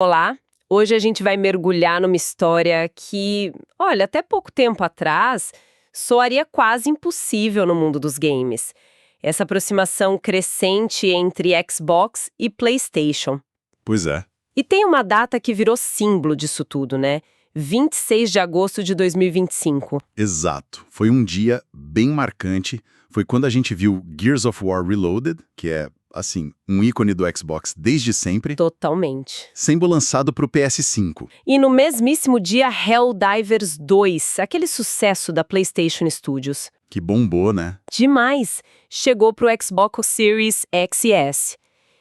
Olá! Hoje a gente vai mergulhar numa história que, olha, até pouco tempo atrás, soaria quase impossível no mundo dos games. Essa aproximação crescente entre Xbox e PlayStation. Pois é. E tem uma data que virou símbolo disso tudo, né? 26 de agosto de 2025. Exato. Foi um dia bem marcante. Foi quando a gente viu Gears of War Reloaded, que é, assim, um ícone do Xbox desde sempre, Totalmente. sendo lançado para o PS5. E no mesmíssimo dia, Helldivers 2, aquele sucesso da PlayStation Studios. Que bombou, né? Demais! Chegou pro Xbox Series X e S.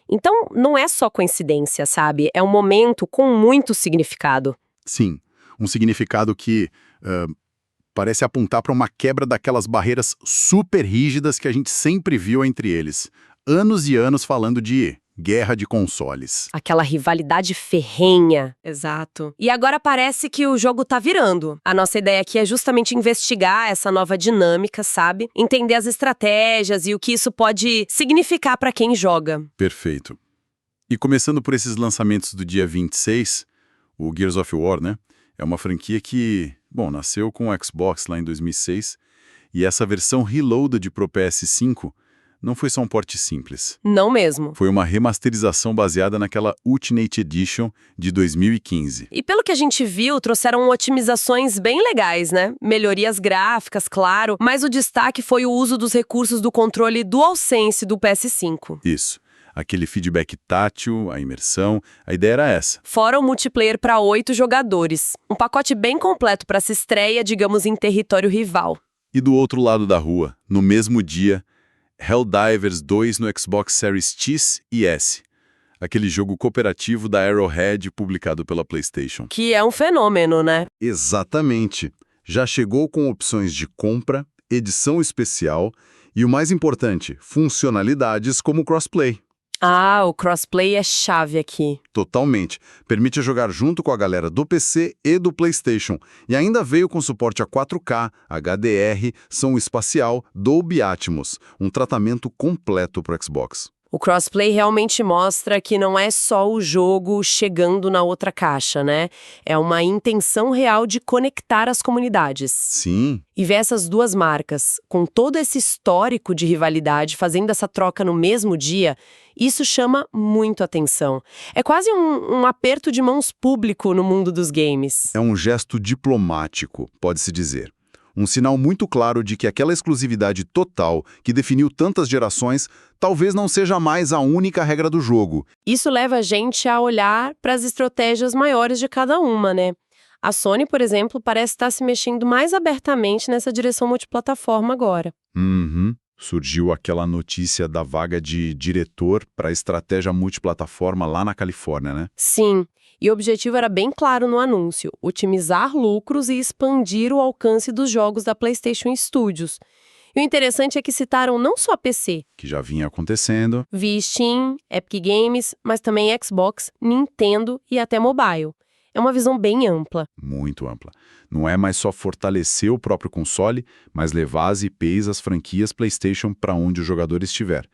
Então, não é só coincidência, sabe? É um momento com muito significado. Sim, um significado que parece apontar para uma quebra daquelas barreiras super rígidas que a gente sempre viu entre eles. Anos e anos falando de guerra de consoles. Aquela rivalidade ferrenha. Exato. E agora parece que o jogo tá virando. A nossa ideia aqui é justamente investigar essa nova dinâmica, sabe? Entender as estratégias e o que isso pode significar pra quem joga. Perfeito. E começando por esses lançamentos do dia 26, o Gears of War, né? É uma franquia que, bom, nasceu com o Xbox lá em 2006, e essa versão Reloaded pro PS5 não foi só um porte simples. Não mesmo. Foi uma remasterização baseada naquela Ultimate Edition de 2015. E pelo que a gente viu, trouxeram otimizações bem legais, né? Melhorias gráficas, claro, mas o destaque foi o uso dos recursos do controle DualSense do PS5. Isso. Aquele feedback tátil, a imersão, a ideia era essa. Fora o multiplayer para 8 jogadores. Um pacote bem completo para essa estreia, digamos, em território rival. E do outro lado da rua, no mesmo dia, Helldivers 2 no Xbox Series X e S. Aquele jogo cooperativo da Arrowhead publicado pela PlayStation. Que é um fenômeno, né? Exatamente. Já chegou com opções de compra, edição especial e, o mais importante, funcionalidades como crossplay. Ah, o crossplay é chave aqui. Totalmente. Permite jogar junto com a galera do PC e do PlayStation. E ainda veio com suporte a 4K, HDR, som espacial, Dolby Atmos. Um tratamento completo para o Xbox. O crossplay realmente mostra que não é só o jogo chegando na outra caixa, né? É uma intenção real de conectar as comunidades. Sim. E ver essas duas marcas, com todo esse histórico de rivalidade, fazendo essa troca no mesmo dia, isso chama muito atenção. É quase um aperto de mãos público no mundo dos games. É um gesto diplomático, pode-se dizer. Um sinal muito claro de que aquela exclusividade total que definiu tantas gerações talvez não seja mais a única regra do jogo. Isso leva a gente a olhar para as estratégias maiores de cada uma, né? A Sony, por exemplo, parece estar se mexendo mais abertamente nessa direção multiplataforma agora. Surgiu aquela notícia da vaga de diretor para a estratégia multiplataforma lá na Califórnia, né? Sim, e o objetivo era bem claro no anúncio: otimizar lucros e expandir o alcance dos jogos da PlayStation Studios. E o interessante é que citaram não só PC, Que já vinha acontecendo. via Steam, Epic Games, mas também Xbox, Nintendo e até mobile. É uma visão bem ampla. Muito ampla. Não é mais só fortalecer o próprio console, mas levar as IPs, as franquias PlayStation para onde o jogador estiver.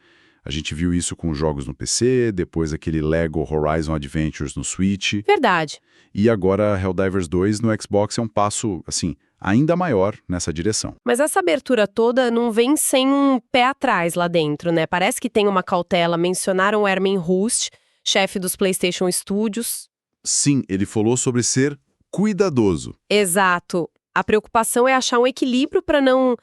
A gente viu isso com jogos no PC, depois aquele Lego Horizon Adventures no Switch, Verdade. e agora Helldivers 2 no Xbox é um passo, assim, ainda maior nessa direção. Mas essa abertura toda não vem sem um pé atrás lá dentro, né? Parece que tem uma cautela. Mencionaram o Armin Rust, chefe dos PlayStation Studios. Sim, ele falou sobre ser cuidadoso. Exato. A preocupação é achar um equilíbrio para não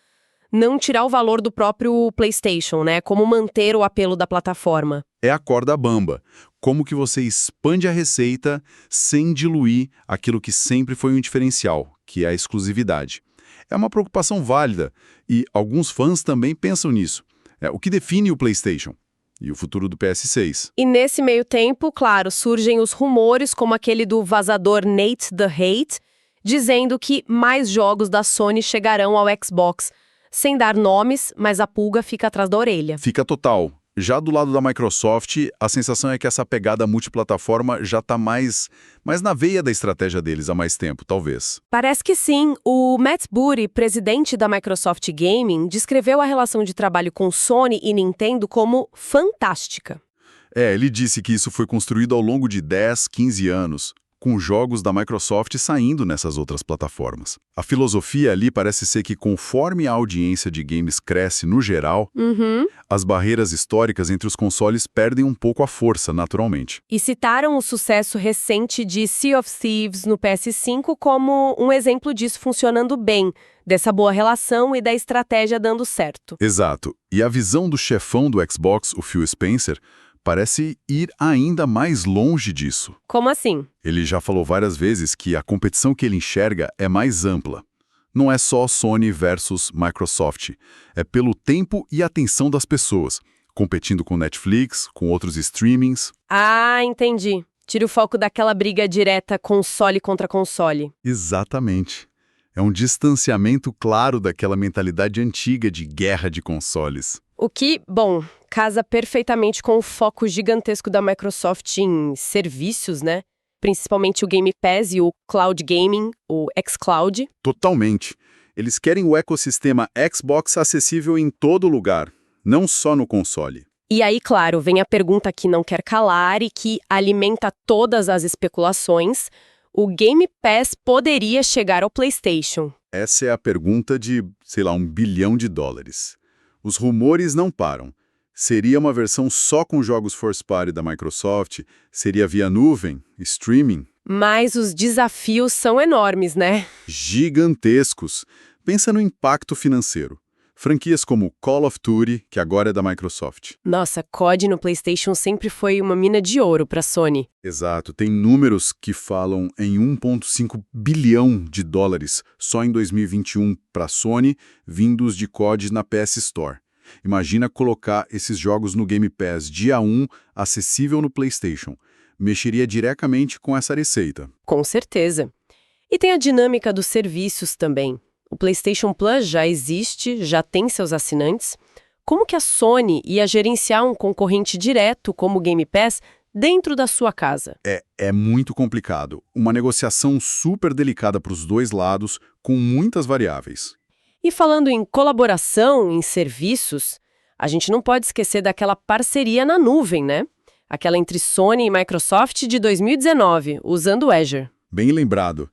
tirar o valor do próprio PlayStation, né? Como manter o apelo da plataforma. É a corda bamba. Como que você expande a receita sem diluir aquilo que sempre foi um diferencial, que é a exclusividade. É uma preocupação válida e alguns fãs também pensam nisso. O que define o PlayStation e o futuro do PS6. E nesse meio tempo, claro, surgem os rumores como aquele do vazador Nate the Hate, dizendo que mais jogos da Sony chegarão ao Xbox. Sem dar nomes, mas a pulga fica atrás da orelha. Fica total. Já do lado da Microsoft, a sensação é que essa pegada multiplataforma já está mais na veia da estratégia deles há mais tempo, talvez. Parece que sim. O Matt Booty, presidente da Microsoft Gaming, descreveu a relação de trabalho com Sony e Nintendo como fantástica. Ele disse que isso foi construído ao longo de 10, 15 anos, com jogos da Microsoft saindo nessas outras plataformas. A filosofia ali parece ser que conforme a audiência de games cresce no geral, as barreiras históricas entre os consoles perdem um pouco a força, naturalmente. E citaram o sucesso recente de Sea of Thieves no PS5 como um exemplo disso funcionando bem, dessa boa relação e da estratégia dando certo. Exato. E a visão do chefão do Xbox, o Phil Spencer, parece ir ainda mais longe disso. Como assim? Ele já falou várias vezes que a competição que ele enxerga é mais ampla. Não é só Sony versus Microsoft. É pelo tempo e atenção das pessoas, competindo com Netflix, com outros streamings. Ah, entendi. Tira o foco daquela briga direta console contra console. Exatamente. É um distanciamento claro daquela mentalidade antiga de guerra de consoles. O que, bom, casa perfeitamente com o foco gigantesco da Microsoft em serviços, né? Principalmente o Game Pass e o Cloud Gaming, o xCloud. Totalmente. Eles querem o ecossistema Xbox acessível em todo lugar, não só no console. E aí, claro, vem a pergunta que não quer calar e que alimenta todas as especulações. O Game Pass poderia chegar ao PlayStation? Essa é a pergunta de, sei lá, $1 bilhão. Os rumores não param. Seria uma versão só com jogos first party da Microsoft? Seria via nuvem? Streaming? Mas os desafios são enormes, né? Gigantescos. Pensa no impacto financeiro. Franquias como Call of Duty, que agora é da Microsoft. Nossa, COD no PlayStation sempre foi uma mina de ouro para Sony. Exato. Tem números que falam em $1,5 bilhão só em 2021 para a Sony, vindos de COD na PS Store. Imagina colocar esses jogos no Game Pass dia 1, acessível no PlayStation. Mexeria diretamente com essa receita. Com certeza. E tem a dinâmica dos serviços também. O PlayStation Plus já existe, já tem seus assinantes. Como que a Sony ia gerenciar um concorrente direto como o Game Pass dentro da sua casa? É muito complicado. Uma negociação super delicada para os dois lados, com muitas variáveis. E falando em colaboração em serviços, a gente não pode esquecer daquela parceria na nuvem, né? Aquela entre Sony e Microsoft de 2019, usando o Azure. Bem lembrado.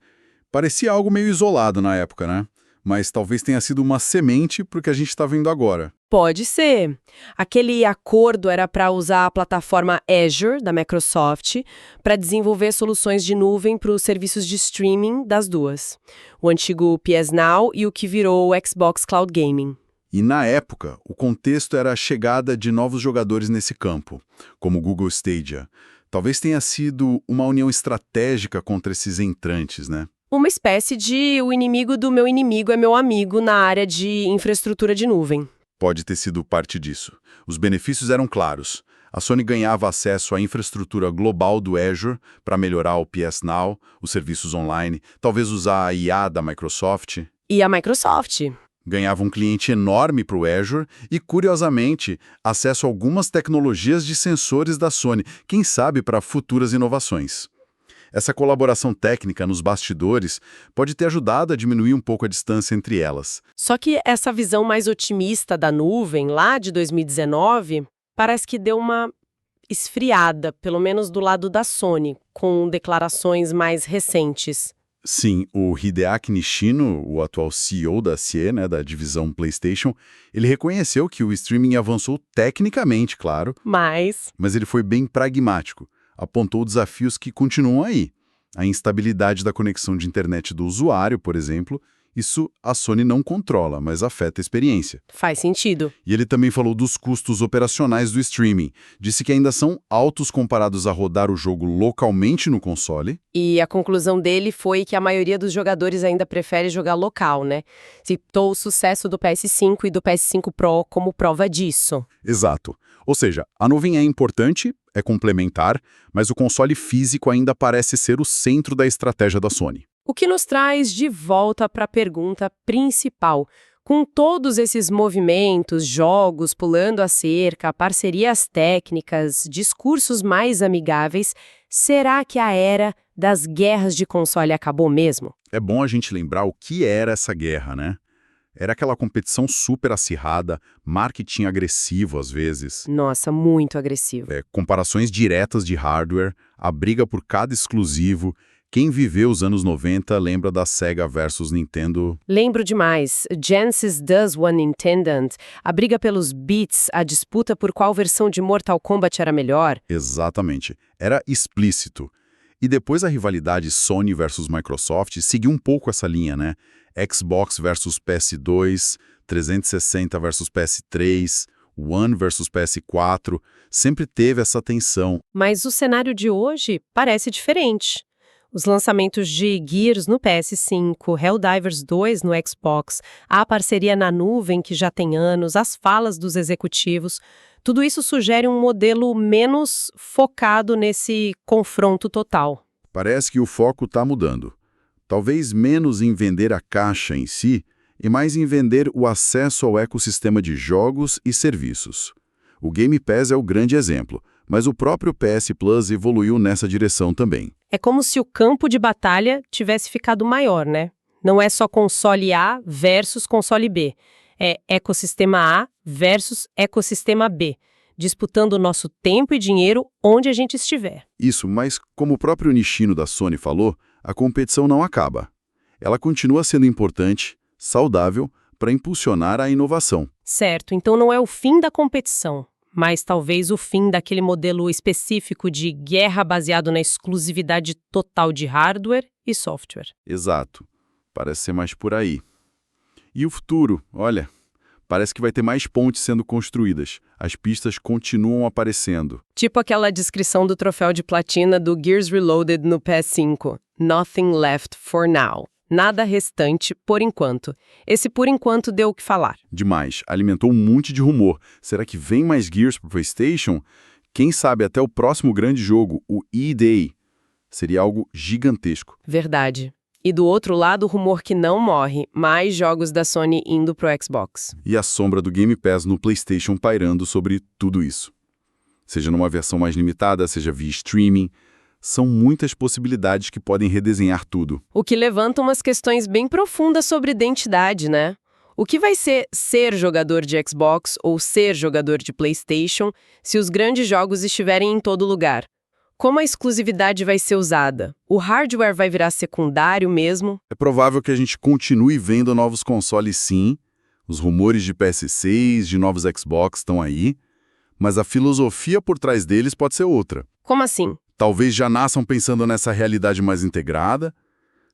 Parecia algo meio isolado na época, né? Mas talvez tenha sido uma semente para o que a gente está vendo agora. Pode ser. Aquele acordo era para usar a plataforma Azure, da Microsoft, para desenvolver soluções de nuvem para os serviços de streaming das duas. O antigo PS Now e o que virou o Xbox Cloud Gaming. E na época, o contexto era a chegada de novos jogadores nesse campo, como o Google Stadia. Talvez tenha sido uma união estratégica contra esses entrantes, né? Uma espécie de o inimigo do meu inimigo é meu amigo na área de infraestrutura de nuvem. Pode ter sido parte disso. Os benefícios eram claros. A Sony ganhava acesso à infraestrutura global do Azure para melhorar o PS Now, os serviços online, talvez usar a IA da Microsoft. E a Microsoft? Ganhava um cliente enorme para o Azure e, curiosamente, acesso a algumas tecnologias de sensores da Sony, quem sabe para futuras inovações. Essa colaboração técnica nos bastidores pode ter ajudado a diminuir um pouco a distância entre elas. Só que essa visão mais otimista da nuvem, lá de 2019, parece que deu uma esfriada, pelo menos do lado da Sony, com declarações mais recentes. Sim, o Hideaki Nishino, o atual CEO da CIE, né, da divisão PlayStation, ele reconheceu que o streaming avançou tecnicamente, claro, mas ele foi bem pragmático. Apontou desafios que continuam aí. A instabilidade da conexão de internet do usuário, por exemplo, isso a Sony não controla, mas afeta a experiência. Faz sentido. E ele também falou dos custos operacionais do streaming. Disse que ainda são altos comparados a rodar o jogo localmente no console. E a conclusão dele foi que a maioria dos jogadores ainda prefere jogar local, né? Citou o sucesso do PS5 e do PS5 Pro como prova disso. Exato. Ou seja, a nuvem é importante, é complementar, mas o console físico ainda parece ser o centro da estratégia da Sony. O que nos traz de volta para a pergunta principal. Com todos esses movimentos, jogos, pulando a cerca, parcerias técnicas, discursos mais amigáveis, será que a era das guerras de console acabou mesmo? É bom a gente lembrar o que era essa guerra, né? Era aquela competição super acirrada, marketing agressivo às vezes, Nossa, muito agressivo. comparações diretas de hardware, a briga por cada exclusivo. Quem viveu os anos 90 lembra da Sega versus Nintendo. Lembro demais. Genesis Does One Intendant, a briga pelos beats, a disputa por qual versão de Mortal Kombat era melhor. Exatamente. Era explícito. E depois a rivalidade Sony versus Microsoft seguiu um pouco essa linha, né? Xbox versus PS2, 360 versus PS3, One versus PS4, sempre teve essa tensão. Mas o cenário de hoje parece diferente. Os lançamentos de Gears no PS5, Helldivers 2 no Xbox, a parceria na nuvem que já tem anos, as falas dos executivos, tudo isso sugere um modelo menos focado nesse confronto total. Parece que o foco está mudando. Talvez menos em vender a caixa em si e mais em vender o acesso ao ecossistema de jogos e serviços. O Game Pass é o grande exemplo, mas o próprio PS Plus evoluiu nessa direção também. É como se o campo de batalha tivesse ficado maior, né? Não é só console A versus console B. É ecossistema A versus ecossistema B, disputando o nosso tempo e dinheiro onde a gente estiver. Isso, mas como o próprio Nishino da Sony falou, a competição não acaba. Ela continua sendo importante, saudável, para impulsionar a inovação. Certo, então não é o fim da competição, mas talvez o fim daquele modelo específico de guerra baseado na exclusividade total de hardware e software. Exato. Parece ser mais por aí. E o futuro? Olha, parece que vai ter mais pontes sendo construídas. As pistas continuam aparecendo. Tipo aquela descrição do troféu de platina do Gears Reloaded no PS5. Nothing left for now. Nada restante por enquanto. Esse por enquanto deu o que falar. Demais. Alimentou um monte de rumor. Será que vem mais Gears pro PlayStation? Quem sabe até o próximo grande jogo, o E-Day. Seria algo gigantesco. Verdade. E do outro lado, o rumor que não morre, mais jogos da Sony indo pro Xbox. E a sombra do Game Pass no PlayStation pairando sobre tudo isso. Seja numa versão mais limitada, seja via streaming, são muitas possibilidades que podem redesenhar tudo. O que levanta umas questões bem profundas sobre identidade, né? O que vai ser jogador de Xbox ou ser jogador de PlayStation se os grandes jogos estiverem em todo lugar? Como a exclusividade vai ser usada? O hardware vai virar secundário mesmo? É provável que a gente continue vendo novos consoles sim, os rumores de PS6, de novos Xbox estão aí, mas a filosofia por trás deles pode ser outra. Como assim? Talvez já nasçam pensando nessa realidade mais integrada,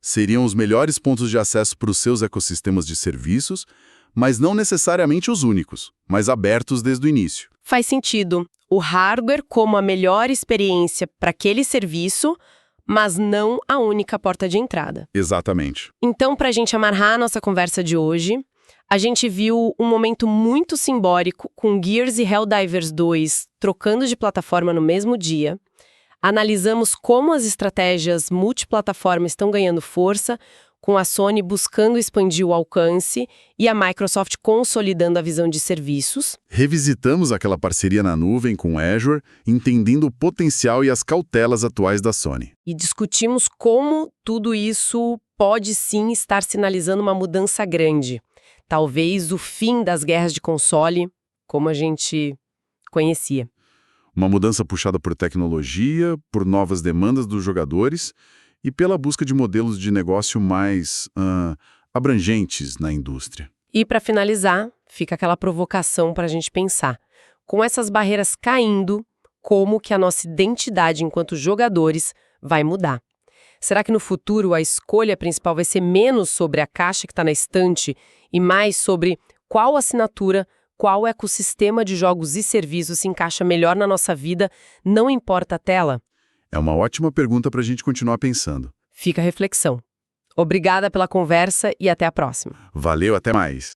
seriam os melhores pontos de acesso para os seus ecossistemas de serviços, mas não necessariamente os únicos, mas abertos desde o início. Faz sentido. O hardware como a melhor experiência para aquele serviço, mas não a única porta de entrada. Exatamente. Então, para a gente amarrar a nossa conversa de hoje, a gente viu um momento muito simbólico com Gears e Helldivers 2 trocando de plataforma no mesmo dia. Analisamos como as estratégias multiplataforma estão ganhando força, com a Sony buscando expandir o alcance e a Microsoft consolidando a visão de serviços. Revisitamos aquela parceria na nuvem com Azure, entendendo o potencial e as cautelas atuais da Sony. E discutimos como tudo isso pode sim estar sinalizando uma mudança grande. Talvez o fim das guerras de console, como a gente conhecia. Uma mudança puxada por tecnologia, por novas demandas dos jogadores e pela busca de modelos de negócio mais abrangentes na indústria. E para finalizar, fica aquela provocação para a gente pensar. Com essas barreiras caindo, como que a nossa identidade enquanto jogadores vai mudar? Será que no futuro a escolha principal vai ser menos sobre a caixa que está na estante e mais sobre qual assinatura, qual ecossistema de jogos e serviços se encaixa melhor na nossa vida, não importa a tela? É uma ótima pergunta para a gente continuar pensando. Fica a reflexão. Obrigada pela conversa e até a próxima. Valeu, até mais.